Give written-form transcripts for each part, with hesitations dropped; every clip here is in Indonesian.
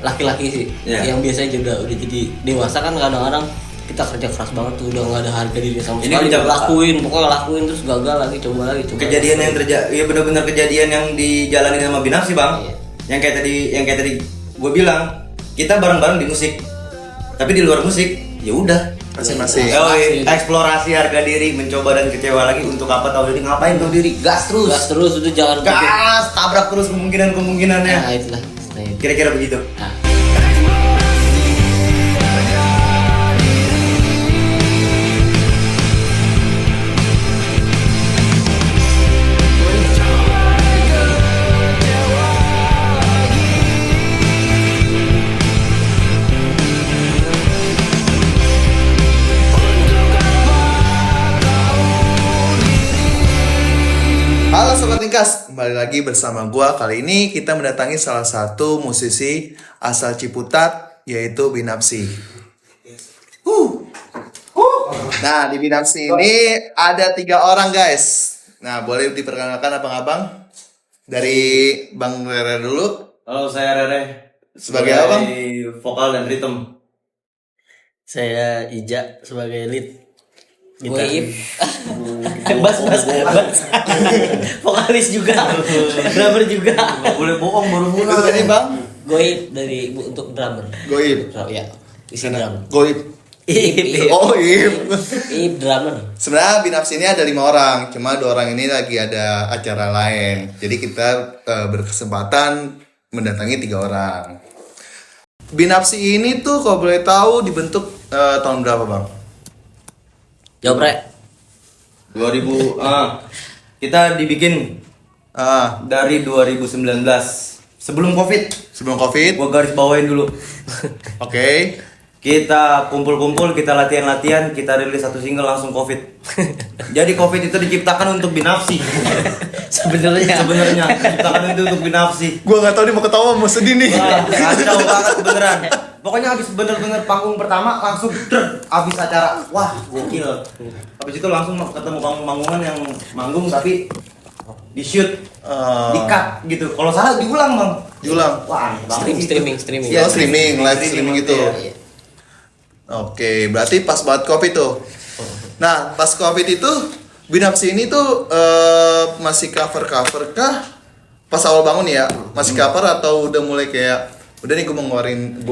laki-laki sih yang biasanya juga udah jadi dewasa kan kadang-kadang kita kerja keras banget tuh udah nggak ada harga diri sama sekali. Pokoknya lakuin terus gagal lagi coba. Kejadian yang terjadi ya benar-benar kejadian yang dijalani sama Binafsi bang. Yang kayak tadi gue bilang kita bareng-bareng di musik tapi di luar musik ya udah masing-masing. Eksplorasi harga diri, mencoba dan kecewa lagi untuk apa tahu diri, ngapain tahu diri, gas terus itu jangan gas, tabrak terus kemungkinannya. Nah itulah. Kira-kira begitu. Halo Sobat Ringkas, kembali lagi bersama gua. Kali ini kita mendatangi salah satu musisi asal Ciputat, yaitu Binapsi. Nah, di Binapsi ini ada 3 orang guys. Nah, boleh diperkenalkan abang-abang? Dari Bang Rere dulu. Halo, saya Rere. Sebagai apa? Vokal dan rhythm. Saya Ija sebagai lead. Goib, bas, vokalis juga, drummer juga. Gak boleh bohong baru Itu mulai. tadi Bang? Goib dari untuk drummer. Goib. Ya, isi drum. Goib. Ib drummer. Sebenarnya Binapsi ini ada 5 orang, cuma 2 orang ini lagi ada acara lain. Jadi kita berkesempatan mendatangi 3 orang. Binapsi ini tuh kalau boleh tahu dibentuk tahun berapa bang? Jawab Re. 2000 kita dibikin dari 2019 sebelum Covid. Sebelum Covid. Gua garis bawain dulu. Oke. Kita kumpul-kumpul, kita latihan-latihan, kita rilis 1 single langsung Covid. Jadi Covid itu diciptakan untuk Binapsi. Sebenarnya diciptakan itu untuk Binapsi. Gua nggak tahu dia mau ketawa mau sedih nih. Wah, kacau banget beneran. Pokoknya habis bener-bener panggung pertama langsung habis acara. Wah, gokil. Habis itu langsung ketemu panggung-panggungan yang manggung tapi di shoot, di cut gitu. Kalau salah diulang, Bang. Diulang. Wah, streaming. Ya, streaming, live streaming gitu. Iya. Oke, berarti pas banget Covid tuh. Nah, pas Covid itu Binapsi ini tuh masih cover kah? Pas awal bangun ya, masih cover atau udah mulai kayak udah nih gue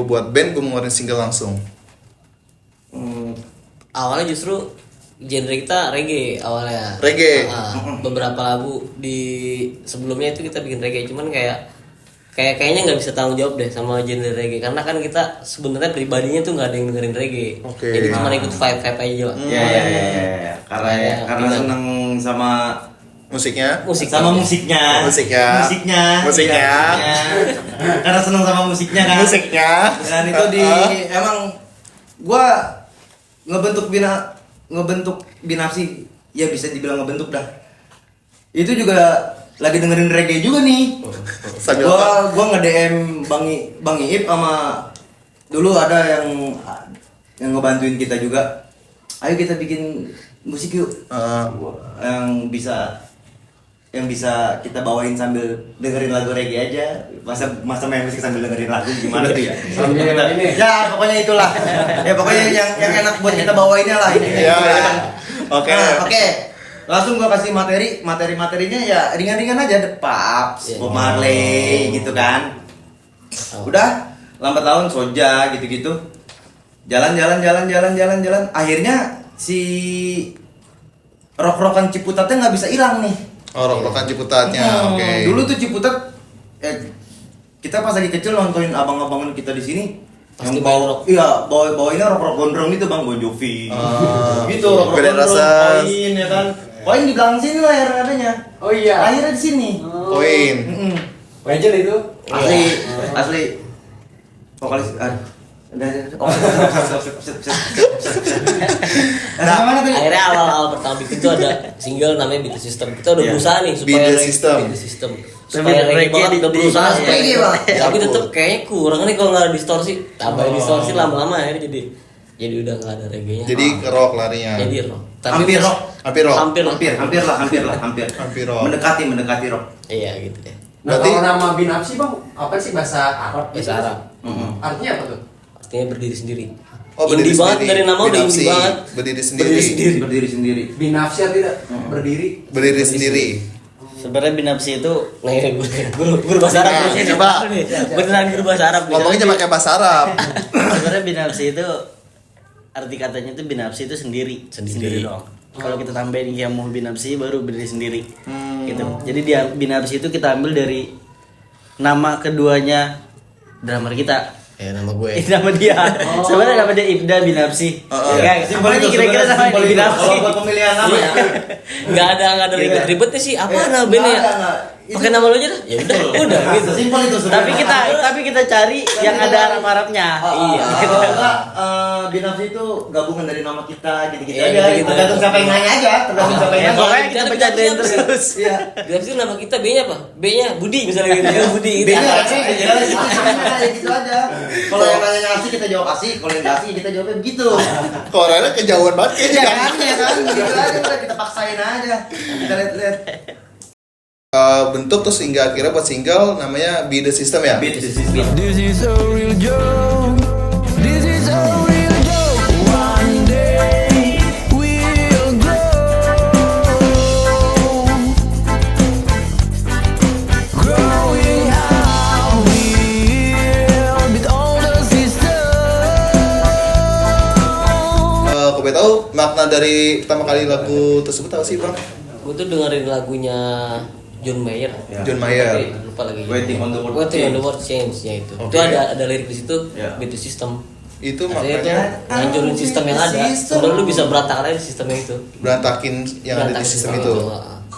buat band, gue mau ngeluarin single langsung. Awalnya justru genre kita reggae awalnya. Reggae. Beberapa lagu di sebelumnya itu kita bikin reggae, cuman kayaknya nggak bisa tanggung jawab deh sama genre reggae karena kan kita sebenarnya pribadinya tuh nggak ada yang dengerin reggae. Oke. Jadi cuma ikut vibe aja. Iya. Karena seneng sama Musiknya. sama musiknya. Karena seneng sama musiknya kan. Dan itu emang gua ngebentuk Binapsi ya bisa dibilang ngebentuk dah. Itu juga lagi dengerin reggae juga nih. Gua nge-DM Bang Iip sama dulu ada yang ngebantuin kita juga. Ayo kita bikin musik yuk. Yang bisa kita bawain sambil dengerin lagu reggae aja. Masa main musik sambil dengerin lagu gimana tuh ya? Ya pokoknya itulah. Ya pokoknya yang enak buat kita bawainnya lah ini. Iya. Oke. Langsung gua kasih materinya ya ringan-ringan aja, The Paps, Bob Marley gitu kan. Udah lambat laun Soja gitu-gitu. Jalan. Akhirnya si rock-rockan Ciputatnya nggak bisa hilang nih. Oh, rock-rockan Ciputatnya. Oke. Dulu tuh Ciputat kita pas lagi kecil nontonin abang-abangan kita di sini Pasti yang bawa rock. Iya, bawainnya rock gondrong gitu Bang, Bon Jovi. Gitu, rock Beda gondrong, rasa. Poin ya kan. Poin di belakang sini lah air adanya. Oh iya. Akhirnya di sini. Poin. Wajar itu. Asli. Vokalis Akhirnya awal pertama bikin itu ada single namanya Beat the System. Kita udah berusaha nih supaya Beat the System. supaya reggae banget, udah berusaha supaya reggae, Bang. tapi tetep kayaknya kurang nih kalau nggak ada distorsi. Tambahin distorsi lama-lama ya jadi udah nggak ada reggae-nya. Jadi ke rock larinya. Jadi rock. Hampir rock. Hampir rock. Mendekati rock. Iya gitu deh. Nah, Berarti- kalau nama Binapsi bang, apa sih bahasa Arab? Bahasa Arab. Artinya apa tuh? Artinya berdiri sendiri. Oh, berdiri Indie banget sendiri. dari nama udah Binafsi. indie banget. Berdiri sendiri. Berdiri sendiri. Binafsi tidak berdiri. Berdiri sendiri. Sebenarnya binafsi itu Nah, guru bahasa Arab Nah, nih. coba. Beneran guru bahasa Arab nih. Ngomongnya pakai bahasa Arab. sebenarnya binafsi itu arti katanya itu binafsi itu sendiri dong. Kalau kita tambahin yang mau binafsi baru berdiri sendiri. Gitu. Jadi dia binafsi itu kita ambil dari nama keduanya drummer kita. Ya nama gue. Itu nama dia. Sebenarnya nama dia Ibda Binafsi. Ya, Simpel itu kira-kira sama simpel ini itu. Binafsi. Kalau buat pemilihan nama ya. Enggak ada ribet-ribetnya sih. Apa nama bandnya? Enggak. Pakai nama lo aja dah. Ya udah gitu. Simpel itu sebenarnya. Tapi kita cari yang ada Arab-Arabnya. Iya. Gitu. Kalau enggak Binafsi itu gabungan dari nama kita gitu-gitu Iya, aja. gitu-gitu Tergantung siapa yang nanya aja. Tergantung siapa yang Ya, nanya. pokoknya kita bercandain terus. Iya. Binafsi itu nama kita B-nya apa? B-nya Budi misalnya gitu. Budi gitu. Beda aja, gitu aja. Kalau yang nanya asih kita jawab asih, kalau yang nggak asih kita jawabnya begitu. Korea kejauhan banget kayaknya Ya kan. kan, ya kan, gitu aja udah kita paksain aja. Kita lihat-lihat. Bentuk terus hingga akhirnya buat single namanya Be The System ya. Beat the system. This is a real joke. This is a real joke. One day we'll grow. Growing how we'll beat all the system. Kau boleh tahu makna dari pertama kali lagu tersebut apa sih bang? Gue tuh dengerin lagunya John Mayer. Ya. John Mayer. Lupa lagi. Waiting on the World Waiting on the Change. World Change ya itu. Oke. Itu ada lirik di situ. Ya. Beat the system. Itu Artinya itu maknanya ngancurin sistem yang ada. Sebenarnya lu bisa berantakan aja sistemnya itu. berantakin yang ada di Berantakan sistem itu.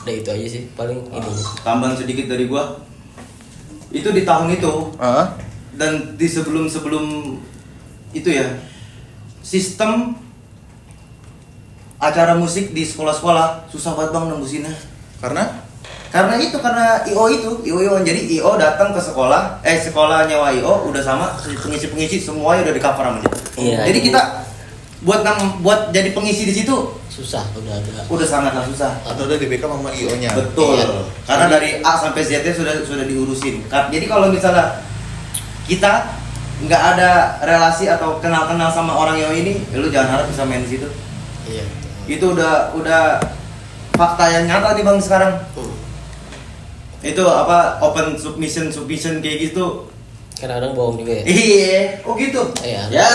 Udah itu aja sih paling ini. Tambahan sedikit dari gua. Itu di tahun itu Ah, dan di sebelum itu ya. Sistem acara musik di sekolah-sekolah susah banget bang nembusinnya. Karena IO jadi IO datang ke sekolah, sekolah nyewa IO udah sama pengisi semuanya udah di cover sama dia. Iya. Jadi kita buat jadi pengisi di situ Susah udah ada. udah sangatlah susah. atau udah di backup sama IO-nya. Betul. Iya. Karena dari A sampai Z sudah diurusin. Jadi kalau misalnya kita nggak ada relasi atau kenal-kenal sama orang IO ini, lu jangan harap bisa main di situ. Iya. Itu udah fakta yang nyata nih bang sekarang. Itu apa open submission kayak gitu. Kadang-kadang bohong juga ya. Iya, oh gitu. Iya. Ya.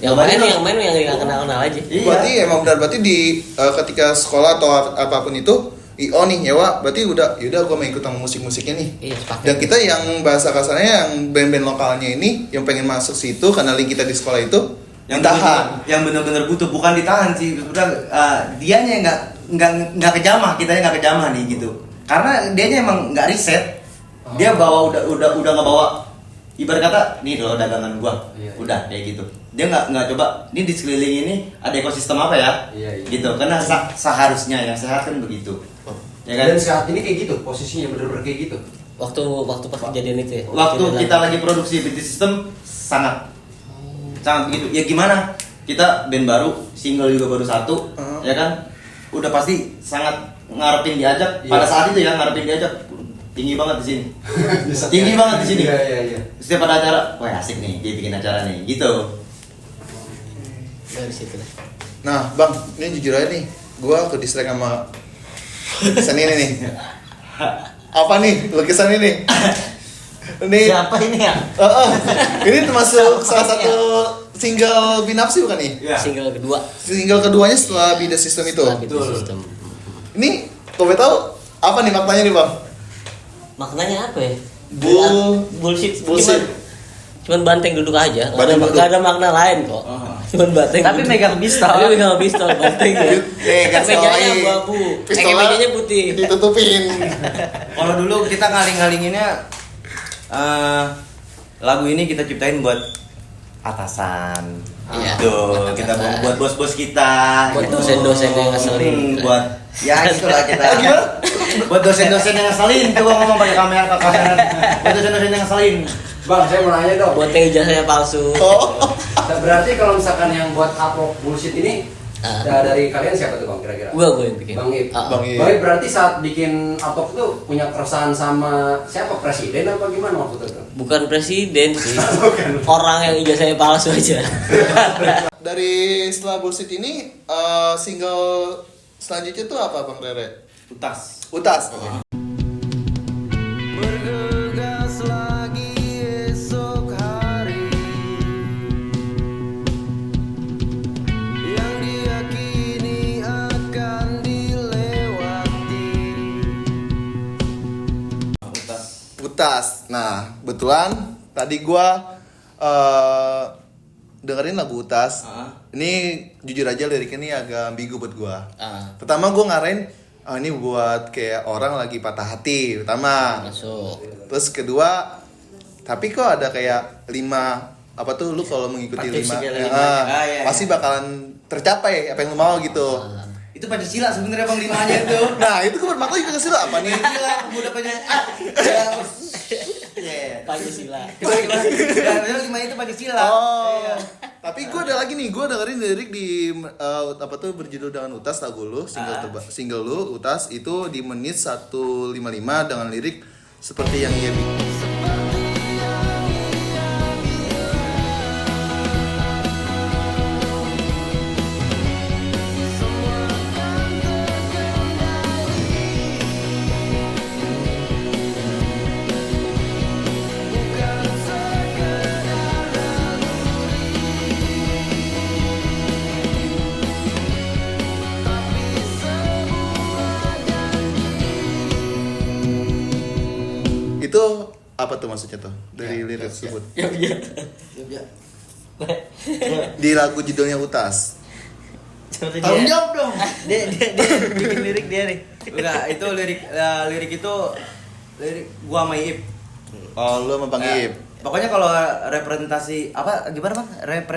Yang main yang nggak kenal aja. Iya. Berarti emang benar berarti di ketika sekolah atau apapun itu IO nih nyewa berarti yaudah gua mau ikut sama musik-musiknya nih. Iya, sepakat. Dan kita yang bahasa kasarnya yang band-band lokalnya ini yang pengen masuk situ karena link kita di sekolah itu ditahan. Yang benar-benar butuh, bukan ditahan sih. Udah dianya nggak kejamah, kitanya nggak kejamah nih gitu. Karena dianya emang nggak riset. Dia bawa udah ngebawa ibarat kata nih loh dagangan gua. Iya, iya. Udah kayak gitu. Dia nggak coba ini di sekeliling ini ada ekosistem apa ya? Iya, iya. Gitu. Karena seharusnya yang sehat kan begitu. Ya kan? Dan saat ini kayak gitu, posisinya bener-bener kayak gitu. Waktu pas kejadian itu ya. Waktu kita lagi produksi BT System sangat begitu. Ya gimana? Kita band baru, single juga baru satu, ya kan? Udah pasti sangat ngarepin diajak. Iya. Pada saat itu ya ngarepin diajak tinggi banget di sini. Tinggi banget di sini. Iya. Setiap ada acara, wah asik nih, dia bikin acara nih, gitu. Dari situ lah. Nah, Bang, ini jujur aja nih, gua ke distract sama lukisan ini nih. Apa nih lukisan ini? Ini Siapa ini ya? ini termasuk salah satu single Binafsi bukan nih? Ya. Single kedua. Single keduanya setelah Be The System itu. Setelah Beat the System. Ini kau boleh tahu apa nih maknanya nih, Bang? Maknanya apa ya? Bullshit. Cuman banteng duduk aja. Banteng duduk. Gak ada makna lain kok. Cuman banteng. Tapi duduk. megang pistol. Tapi megang pistol banteng ya. Kan Mejanya abu-abu. Mejanya putih. ditutupin. Kalau dulu kita ngaling-ngalinginnya lagu ini kita ciptain buat atasan. Iya. Tuh, kita buat bos-bos kita. Buat gitu. dosen-dosen yang ngeselin. Buat ya itulah kita. Buat dosen-dosen yang ngeselin. Coba ngomong pakai kamera ke kamera. Buat dosen-dosen yang ngeselin. Bang, saya mau nanya dong. Buat yang ijazahnya palsu. Oh. Berarti kalau misalkan yang buat upload bullshit ini Dari kalian siapa tuh Bang kira-kira? Gue yang bikin. Bang Ip. Bang Ip. Bang Ip berarti saat bikin Atok tuh punya keresahan sama siapa, presiden apa gimana waktu itu? Bukan presiden sih, orang yang ijazahnya palsu aja. Dari setelah Bullshit ini single selanjutnya tuh apa Bang Rere? Utas. Utas. Bergegas lagi esok hari yang diyakini akan dilewati. Utas. Nah, kebetulan tadi gua dengerin lagu Utas. Ini jujur aja liriknya ini agak ambigu buat gua. Pertama gua ngarain ini buat kayak orang lagi patah hati, pertama. Masuk. Terus kedua, tapi kok ada kayak 5 apa tuh lu kalau mengikuti Pakai 5 segala limanya. Iya. pasti bakalan tercapai apa yang lu mau gitu. Itu Pancasila sebenarnya Bang limanya itu. Nah, itu gue bermakna juga sih apa nih? Pancasila pemuda Pancasila. Iya. Pancasila. Ya, 5 itu Pancasila. Oh. Iya. Tapi gue ada lagi nih, gue dengerin lirik di apa tuh berjudul dengan Utas lagu lu, single lu Utas itu di menit 1:55 dengan lirik seperti yang ia bikin. Itu apa tuh maksudnya tuh dari lirik tersebut? Ya. Di lagu judulnya Utas. Seperti Tanggung dia. jawab dong. Dia bikin lirik dia nih. Enggak, itu lirik itu lirik gua sama Ip. Oh, lu sama Bang Ip. Pokoknya kalau representasi apa gimana Bang?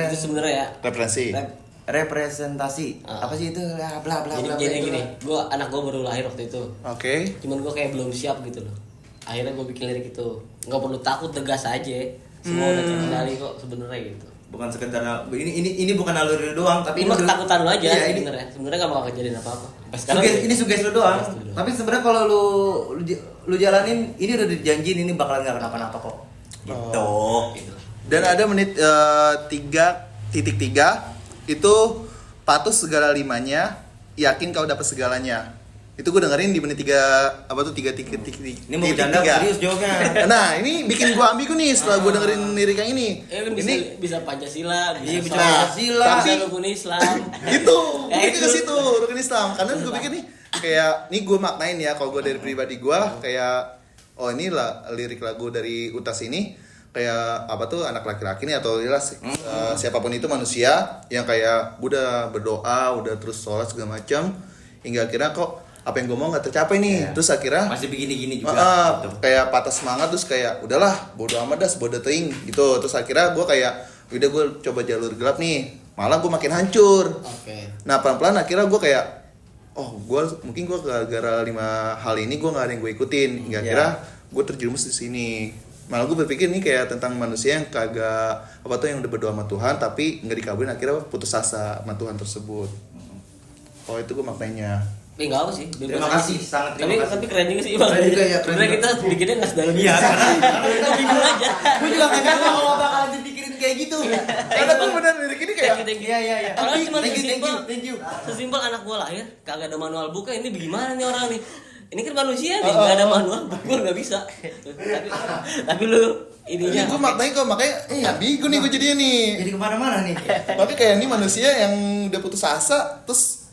Itu sebenarnya ya. Referensi. Representasi. Apa sih itu? Ya, bla bla bla. Jadi itu gini, lah. anak gue baru lahir waktu itu. Oke. Cuman gue kayak belum siap gitu loh. Akhirnya gue bikin lirik itu. Nggak perlu takut, tegas aja. Semua udah terkendali kok sebenarnya gitu. Bukan sekedar ini bukan naluri doang, tapi Ini mah ketakutan lu aja Iya, ini sebenarnya. Sebenarnya nggak bakal kejadian apa-apa. ini suges lu doang. Suges lu doang. Tapi sebenarnya kalau lu jalanin ini udah dijanjiin ini bakalan nggak kenapa-napa kok. Gitu. Dan ada menit 3:3 itu patuh segala limanya, yakin kau dapat segalanya. Itu gue dengerin di menit 3 apa tuh 3:3. Ini mau bercanda serius jawabnya. Nah, ini bikin gue ambigu nih setelah gue dengerin lirik yang ini. Kan bisa Pancasila, Iya, bisa sholat, Pancasila. bisa rukun Islam. Gitu, Ya, gue ke itu. situ rukun Islam. Karena gue pikir nih kayak nih gue maknain ya kalau gue dari pribadi gue kayak oh ini lah lirik lagu dari Utas ini kayak apa tuh anak laki-laki nih atau siapapun itu manusia yang kayak udah berdoa, udah terus sholat segala macam hingga akhirnya kok apa yang gue mau nggak tercapai nih. Terus akhirnya Masih begini-gini juga. Gitu. kayak patah semangat terus kayak udahlah bodo amat dah bodo teing gitu. Terus akhirnya gue kayak udah gue coba jalur gelap nih, malah gue makin hancur. Oke. Nah pelan-pelan akhirnya gue kayak mungkin gue gara-gara 5 hal ini gue nggak ada yang gue ikutin hingga akhirnya gue terjerumus di sini. Malah gue berpikir nih kayak tentang manusia yang kagak apa tuh yang udah berdoa sama Tuhan tapi nggak dikabulin akhirnya putus asa sama Tuhan tersebut. Oh itu gue maknanya. Enggak apa sih. Terima kasih, sangat terima kasih. Tapi keren juga sih Bang. Keren juga ya, keren Sebenarnya juga. kita bikinnya nggak sedalam Iya, itu. karena Kita bingung aja. Gue juga nggak nyangka kalau bakalan dipikirin kayak gitu. Karena gue bener lirik ini kayak Thank you. Iya. Orang cuma Thank sesimpel, you. sesimpel anak gua lahir, kagak ada manual buka. Ini bagaimana nih orang nih? Ini kan manusia nih, nggak ada manual buku nggak bisa. Tapi lu ininya. gue makanya bingung nih gue jadinya nih. Jadi kemana-mana nih. Tapi kayak ini manusia yang udah putus asa terus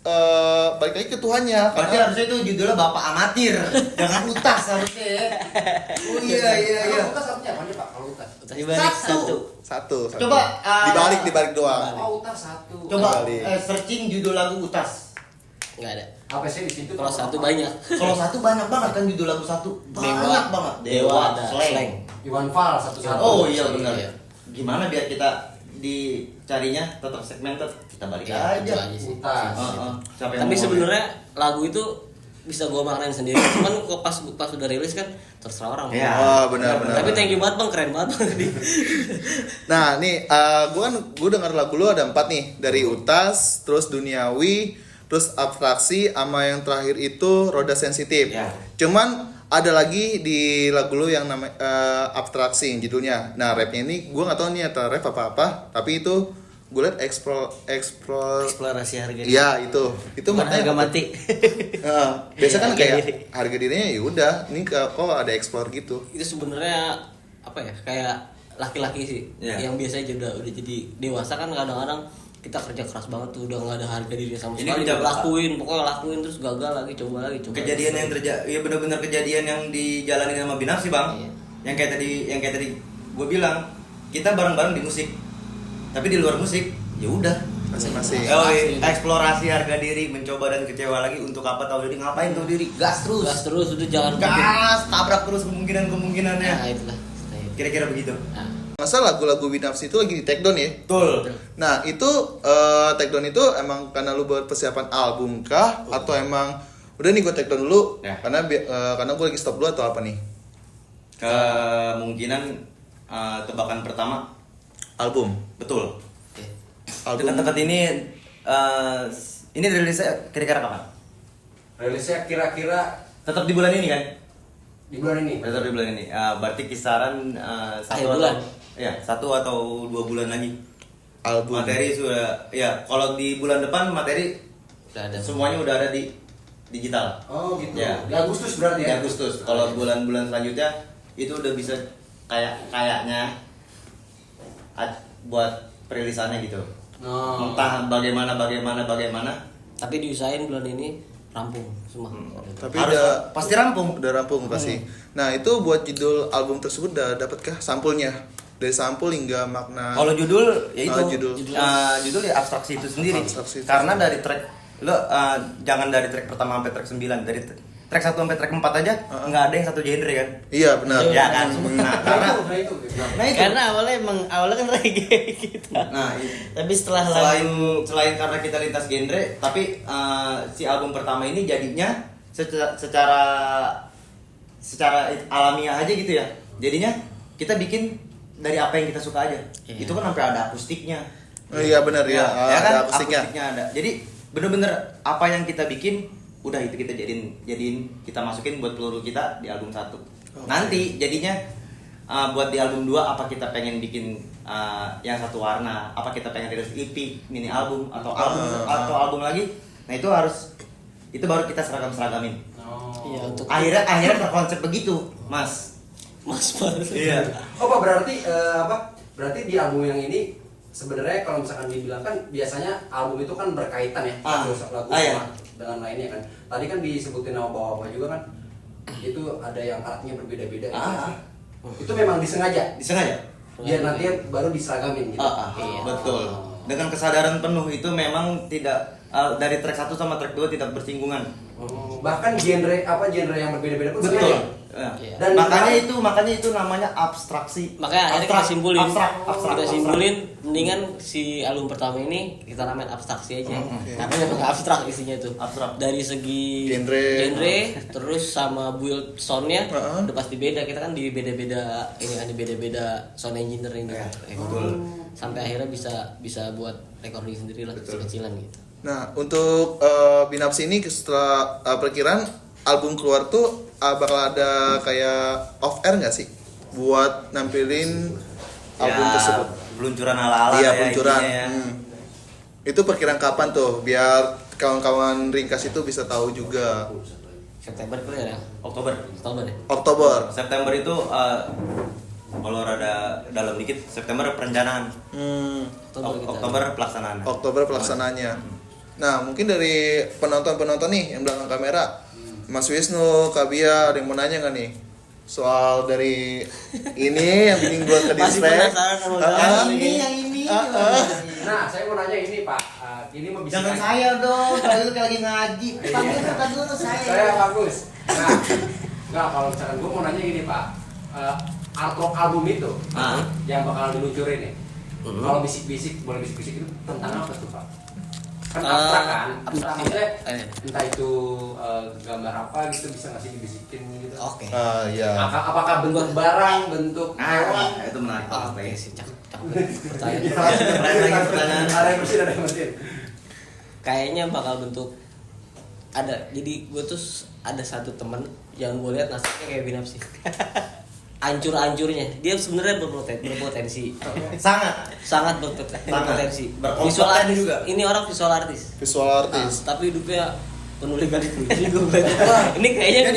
balik lagi ke Tuhannya. Berarti harusnya itu judulnya Bapak Amatir, jangan Utas harusnya ya. Oh iya. Kalau Utas artinya apa nih Pak? Kalau Utas. Dibalik Satu. Satu. Coba dibalik doang. Oh Utas satu. Coba Balik. searching judul lagu Utas. Nggak ada. Apa sih di situ? Kalau satu banyak. Kalau satu banyak banget kan judul lagu satu. Banyak banget. Dewa ada. Slang. Slang. Iwan Fals satu-satu. Oh iya benar. Iya. Gimana biar kita dicarinya tetap segmented? Kita balik Ya, itu aja. aja sih. Utas. Siapa yang Tapi mau sebenarnya lagu itu bisa gua maknain sendiri. Cuman kok pas udah rilis kan terserah orang. Iya. Oh, benar. Tapi thank you banget bang, keren banget bang tadi. Nah, nih gue dengar lagu lu ada 4 nih, dari Utas, terus Duniawi, terus Abstraksi, sama yang terakhir itu Roda Sensitif. Ya. Cuman ada lagi di lagu lu yang namanya Abstraksi yang judulnya. Nah, rapnya ini gue nggak tahu nih atau rap apa, tapi itu gue liat explore. Eksplorasi harga diri. Iya itu Bukan maknanya harga apa mati. tuh? Biasa kan Harga kayak diri. harga dirinya ya udah, ini kok ada explore gitu. Itu sebenarnya apa ya, kayak laki-laki sih Iya. yang biasanya udah jadi dewasa kan kadang-kadang kita kerja keras banget tuh udah nggak ada harga diri sama Ini sekali, kerja pokoknya lakuin terus gagal lagi coba Kejadian yang terjadi, ya benar-benar kejadian yang dijalani sama Binar sih bang. Iya. Yang kayak tadi gue bilang, kita bareng-bareng di musik, tapi di luar musik ya udah. Masing-masing. Eksplorasi harga diri, mencoba dan kecewa lagi untuk apa, tahu diri ngapain, tahu diri gas terus. gas terus udah jangan Gas, tabrak terus kemungkinannya. nah itulah. Kira-kira begitu. Nah, Masa lagu-lagu Binafsi itu lagi di take down ya? Betul. Nah itu take down itu emang karena lu buat persiapan album kah? Atau emang udah nih gue take down dulu Ya. karena gue lagi stop dulu atau apa nih? Kemungkinan tebakan pertama Album. betul. oke. Album. Dekat-dekat ini rilisnya kira-kira kapan? Rilisnya kira-kira Tetap di bulan ini kan? di bulan ini. Tetap di bulan ini. Berarti kisaran Akhir bulan. Satu atau 2 bulan lagi. Album. Materi sudah, ya kalau di bulan depan materi Udah ada. semuanya udah ada di digital. Oh gitu. Ya. Di Agustus berarti Di ya. Agustus. Kalau bulan-bulan selanjutnya itu udah bisa kayaknya buat perilisannya gitu. Oh. Entah bagaimana. Tapi diusahain bulan ini rampung semua. Tapi Harus udah pasti rampung. Udah rampung pasti. Nah itu buat judul album tersebut udah dapetkah sampulnya? Dari sampul hingga makna. Kalau judul ya itu judul. judul ya abstraksi itu sendiri. Abstraksi itu Karena dari track lo jangan dari track pertama sampai track 9, dari track 1 sampai track 4 aja nggak ada yang satu genre kan. Iya benar. Ya kan. Nah, karena itu. nah itu. Karena awalnya kan reggae kita. Nah, Tapi setelah selain karena kita lintas genre, tapi si album pertama ini jadinya secara alamiah aja gitu ya. Jadinya kita bikin dari apa yang kita suka aja. Iya. Itu kan sampai ada akustiknya. Oh, iya benar ya. Ya kan Ada akustiknya. ada. Jadi bener-bener apa yang kita bikin udah itu kita jadiin kita masukin buat peluru kita di album 1. Nanti jadinya buat di album 2 apa kita pengen bikin yang satu warna, apa kita pengen rilis EP, mini album atau album lagi. Nah itu baru kita seragamin. Iya untuk Akhirnya berkonsep begitu, Mas. Mas Mas. Iya. Oh Pak, berarti berarti di album yang ini sebenarnya kalau misalkan dibilang kan biasanya album itu kan berkaitan ya lagu iya. sama dengan lainnya kan. Tadi kan disebutin nama bapak juga kan itu ada yang artinya berbeda-beda gitu. Itu memang disengaja biar nanti baru diseragamin gitu. Iya. Betul. Dengan kesadaran penuh itu memang tidak dari track 1 sama track 2 tidak bersinggungan. Bahkan genre yang berbeda-beda pun Betul. sengaja. Iya. Dan makanya itu namanya abstraksi. Makanya akhirnya kita simpulin, Abstrak. mendingan si album pertama ini kita namain abstraksi aja. Karena memang abstrak isinya tuh. Abstrak. Dari segi Genre. terus sama build soundnya Heeh. udah pasti beda. Kita kan di beda-beda sound engineer ini. Betul. Sampai akhirnya bisa buat recording sendiri lah kecilan gitu. Nah untuk Binapsi ini setelah perkiraan album keluar tuh bakal ada kayak off air nggak sih buat nampilin album tersebut? Peluncuran ala-ala Iya ya, peluncuran. intinya ya. Itu perkiraan kapan tuh biar kawan-kawan ringkas itu bisa tahu juga. September kali ya? Oktober. Ya? Oktober. September itu kalau rada dalam dikit September perencanaan. Oktober pelaksanaan. Oktober pelaksanaannya. Nah mungkin dari penonton nih yang belakang kamera, Mas Wisnu, Kak Bia, ada yang mau nanya nggak nih soal dari ini yang bikin gue ke Masih distract? penasaran sama yang ini. Nah, saya mau nanya ini Pak, ini mau bisa Jangan saya dong, kalau itu lagi ngaji. Panggil kata dulu saya bagus. Nah, nggak kalau misalkan gue mau nanya gini Pak, artwork album itu yang bakal diluncurin nih. Kalau bisik-bisik, boleh bisik-bisik itu tentang apa tuh Pak? Kan abstrak kan? abstrak, Maksudnya, iya. entah itu gambar apa gitu bisa ngasih dibisikin gitu. Oke. Iya. Apakah bentuk barang, bentuk hewan? Itu menarik banget. Oke sih, cakep. Pertanyaan. Ada yang mesin. Kayaknya bakal bentuk ada. Jadi gue tuh ada satu temen yang gue lihat nasibnya kayak Binapsi. Ancur-ancurnya dia sebenarnya berpotensi, sangat berpotensi. Berkompeten Visual artis juga. ini orang visual artis. Visual artis. Tapi hidupnya penulis garis puisi gue. Ini kayaknya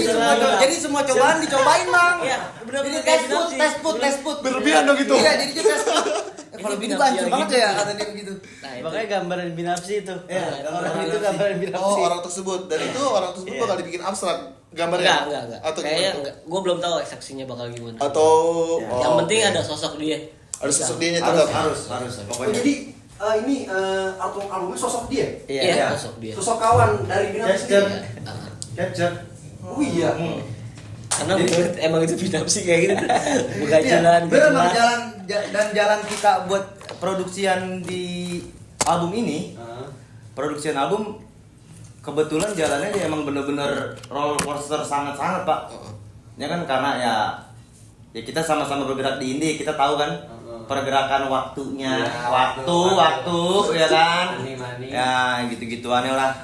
Jadi semua cobaan dicobain, Bang. Iya, benar-benar Ini kayak test Binapsi. food. Berlebihan dong itu. Iya, jadinya test food. Kalau Ini bini Binapsi hancur yang banget gitu. ya kata dia begitu. Nah, itu. Makanya gambaran binapsi itu. Iya, Orang gambaran itu binapsi. gambaran binapsi. Oh, orang tersebut. Dan itu orang tersebut bakal dibikin abstrak gambarnya. Enggak. Atau Kayaknya gimana? enggak. Gue belum tahu eksaksinya bakal gimana. Atau Yang oh, penting oke. ada sosok dia. Ada sosok dia Harus, tetap. harus. Oh, Pokoknya. jadi ini albumnya sosok dia? Iya, Iya. sosok dia. Sosok kawan dari Binapsi? Capture. Ah. Capture. Oh iya. Karena menurut emang itu Binapsi kayak gitu. Bukan Iya, jalan bener gitu. Bang, dan jalan kita buat produksian di album ini, produksian album kebetulan jalannya dia emang bener-bener roller coaster sangat-sangat Pak. Ya kan karena ya kita sama-sama bergerak di indie, kita tahu kan pergerakan waktunya, Ya, waktu ya kan, Money. ya gitu-gituannya lah.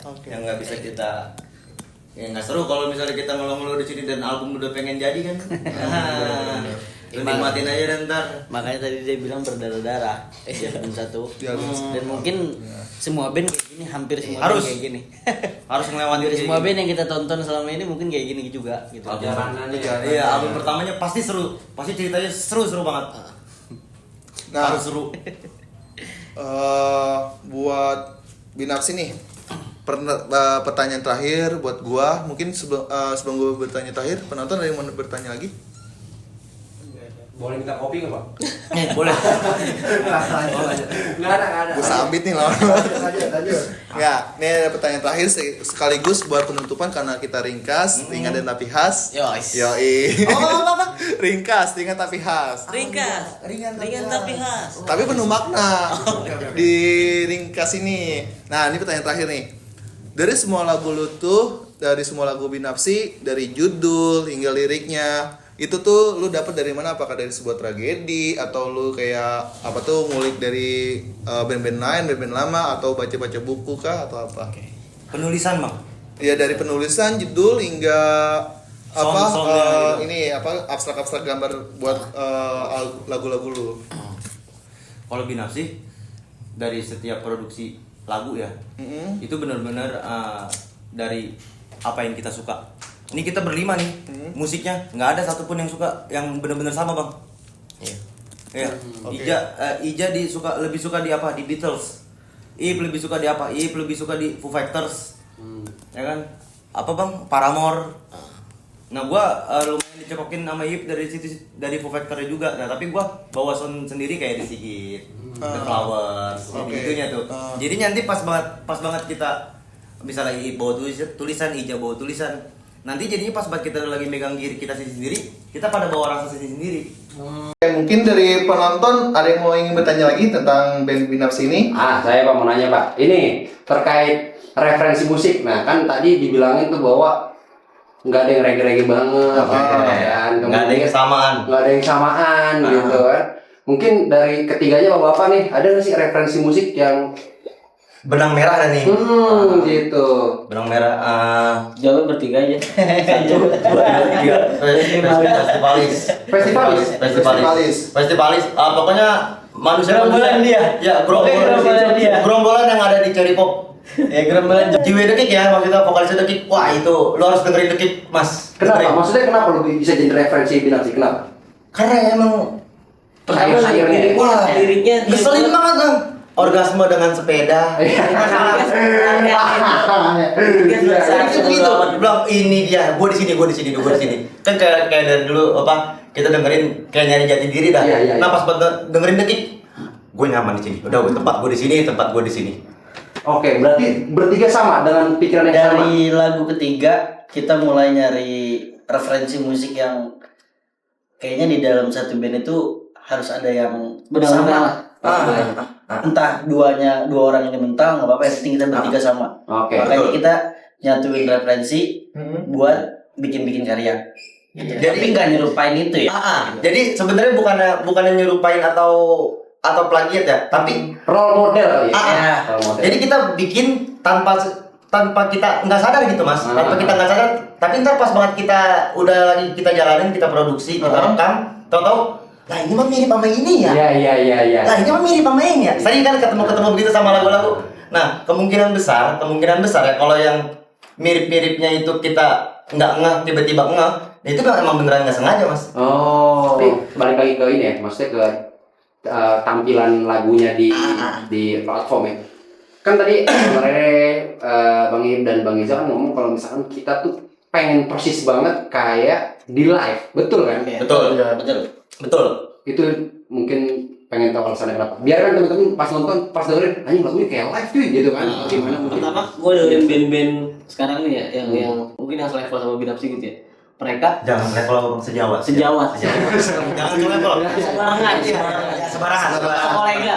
Oke. Yang nggak bisa kita ya nggak seru kalau misalnya kita ngeluh-ngeluh di sini dan album udah pengen jadi kan. Lu nikmatin aja dan ntar. Makanya tadi dia bilang berdarah-darah di album satu. Di album Dan mungkin semua band kayak gini, hampir semua Harus. band kayak gini. Harus ngelewatin Hampir kayak semua gini. band yang kita tonton selama ini mungkin kayak gini juga gitu. Perjalanannya. Iya, album pertamanya pasti seru. Pasti ceritanya seru banget. Nah, Harus seru. buat Binapsi nih. Pertanyaan terakhir buat gua, mungkin sebelum gua bertanya terakhir, penonton ada yang mau bertanya lagi? Boleh minta kopi nggak, Bang? Boleh. Nggak ada. Gua sambit nih lawan. Lanjut. Ya, ini ada pertanyaan terakhir sekaligus buat penutupan karena kita ringkas, ringan dan tapi khas. Yois. Yoi. Apa? Ringkas, ringan tapi khas. Ringkas. Ringan tapi khas. Tapi penuh makna di ringkas ini. Nah, ini pertanyaan terakhir nih. Dari semua lagu lu tuh, dari semua lagu Binapsi, dari judul hingga liriknya, itu tuh lu dapat dari mana? Apakah dari sebuah tragedi atau lu kayak apa tuh ngulik dari band-band lain, band-band lama atau baca-baca buku kah atau apa? Penulisan, Bang. Ya dari penulisan judul hingga apa Song-songnya gitu. ini apa abstrak-abstrak gambar buat lagu-lagu lu. Kalau Binapsi dari setiap produksi lagu ya, itu benar-benar dari apa yang kita suka. Ini kita berlima nih, musiknya nggak ada satupun yang suka yang benar-benar sama Bang. Iya. Iya. Oke. Ija lebih suka di apa? Di Beatles. Ip lebih suka di apa? Ip lebih suka di Foo Fighters. Ya kan? Apa Bang? Paramore. Nah, gua lumayan dicekokin sama Ip dari Foo Fighters juga. Nah, tapi gua bawa sound sendiri kayak di Sigit, The Flowers, Oke. gitunya tuh. Jadi nanti pas banget kita misalnya Ip bawa tulisan, Ija bawa tulisan. Nanti jadinya pas banget kita lagi megang diri kita sendiri, kita pada bawa rasa sendiri. Oke, mungkin dari penonton ada yang mau ingin bertanya lagi tentang band Binapsi ini? Saya Pak mau nanya Pak. Ini terkait referensi musik. Nah kan tadi dibilangin tuh bahwa nggak ada yang reggae banget, kan? Nggak ada yang kesamaan. Nggak ada yang samaan gitu kan. Mungkin dari ketiganya Bapak nih ada nggak sih referensi musik yang Benang merah ada nih. gitu. Benang merah. Jawab bertiga aja. Satu, Festivalis. Pokoknya manusia Gerombolan dia. Ya, Gerombolan dia. gerombolan yang ada di Cherry Pop. Ya gerombolan. Jiwa The Kick ya, maksudnya vokalisnya The Kick. Wah, itu lo harus dengerin The Kick, Mas. Kenapa? Dengerin. Maksudnya kenapa lu bisa jadi referensi Binapsi? Kenapa? Karena emang Akhir-akhirnya. wah, liriknya dia ngeselin buat- banget, Bang. Orgasme dengan sepeda. Gitu, bilang ini dia, gue di sini. Kan kayak dari dulu apa kita dengerin kayak nyari jati diri dah. Iya. Nah pas dengerin The Kick, gue nyaman di sini. Udah tempat gue di sini. Oke, berarti bertiga sama dengan pikiran yang sama. Dari lagu ketiga kita mulai nyari referensi musik yang kayaknya di dalam satu band itu harus ada yang bersama lah. entah dua orang ini mental nggak apa-apa, yang penting kita bertiga sama. Oke, Makanya betul. kita nyatuin referensi buat bikin karya. Gitu. Jadi- Tapi nggak nyerupain itu ya. Jadi sebenarnya bukannya nyerupain atau plagiat ya, tapi role model kali ya. Ya. Role model. jadi kita bikin tanpa kita nggak sadar gitu mas, tanpa kita nggak sadar, tapi ntar pas banget kita udah lagi kita jalanin, kita produksi, kita rekam, tahu-tahu lah ini mah mirip sama ini ya. Iya. Lah ini mah mirip sama ini ya. Sering kan ketemu begitu sama lagu-lagu. Nah kemungkinan besar ya kalau yang mirip-miripnya itu kita nggak ngeh, tiba-tiba ngeh, itu kan emang beneran nggak sengaja mas. Oh, tapi balik lagi ke ini ya, maksudnya ke tampilan lagunya di platform ya. Kan tadi sebenarnya Bang Iip dan Bang Iza kan ngomong kalau misalkan kita tuh pengen persis banget kayak di live, betul kan? Betul. Betul. Itu mungkin pengen tahu alasannya kenapa. Biarkan teman-teman pas nonton, pas dengerin, anjing lagunya kayak live cuy gitu kan. Gimana mungkin? Pertama gue dengerin band-band sekarang nih ya, yang mungkin yang selevel sama Binapsi gitu ya. Mereka Jangan level sejawat. sejawat, Jangan level. sembarangan, Sembarangan. kolega,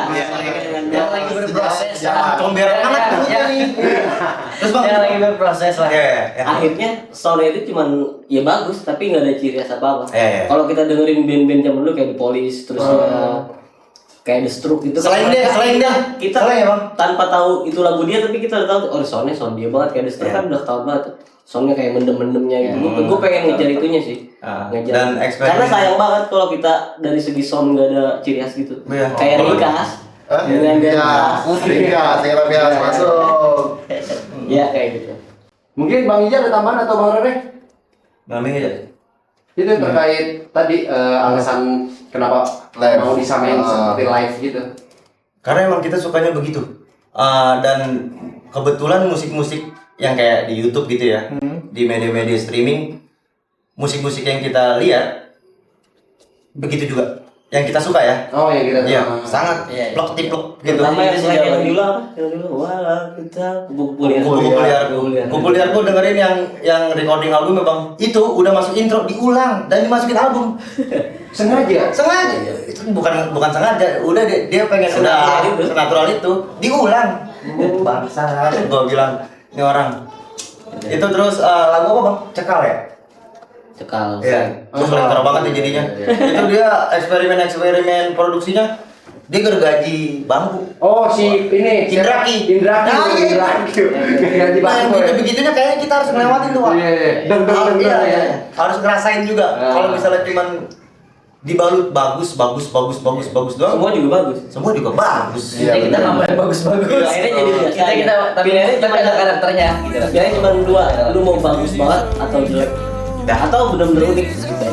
yang lagi berproses, Comberan anak tuh nih. Terus bang. Yang lagi berproses lah. Ya. akhirnya soundnya itu cuman ya bagus tapi nggak ada ciri khas apa-apa. Iya. Kalau kita dengerin band-band zaman dulu kayak The Police, terus kayak The Stroke itu Selain dia, kita selain ya bang. tanpa tahu itu lagu dia tapi kita udah tahu oh soundnya sound dia banget kayak The Stroke kan udah ketahuan banget soundnya kayak mendem-mendemnya gitu. Gue pengen ngejar itunya sih. Ngejar. Dan eksperimen. Karena sayang banget kalau kita dari segi sound nggak ada ciri khas gitu. Iya. Kayak Rikas dengan Rikas masuk. Ya kayak gitu. Mungkin Bang Ija ada tambahan atau Bang Rere? Namanya aja. Itu terkait tadi alasan kenapa Live. mau disamain seperti live gitu. Karena emang kita sukanya begitu. Dan kebetulan musik-musik yang kayak di YouTube gitu ya, di media-media streaming, musik-musik yang kita lihat begitu juga. Yang kita suka ya. Oh ya kita Iya, sangat Iya, iya. plok tiplok gitu. Terutama yang Itu selain yang sejauh dulu apa? Yang dulu wala kita kumpul Kukuliar gue dengerin yang recording album bang, itu udah masuk intro diulang dan dimasukin album. sengaja. Sengaja itu bukan sengaja, udah dia pengen Senatural itu. senatural itu diulang. Bangsa, gue bilang ini orang. Itu terus lagu apa bang? Cekal ya? Cekal. Iya, itu keren banget nih jadinya. Itu dia eksperimen produksinya, dia gergaji bambu. Oh si ini Indraki. Indraki. Nah, iya. Indraki. Ganti Nah, yang bangku ya. begitunya kayaknya kita harus ngelewatin tuh, Pak. Iya, iya. Deng, deng, deng, Iya, deng, iya. ya. Harus ngerasain juga. Kalau misalnya cuman dibalut bagus doang. Semua juga bagus. Semua juga bagus. Iya, Kita benar. nambah bagus-bagus. Akhirnya jadi biasa. Kita tapi Pilihannya ada karakternya gitu. Pilihannya cuma dua, lu mau bagus banget atau jelek. Atau bener-bener unik gitu.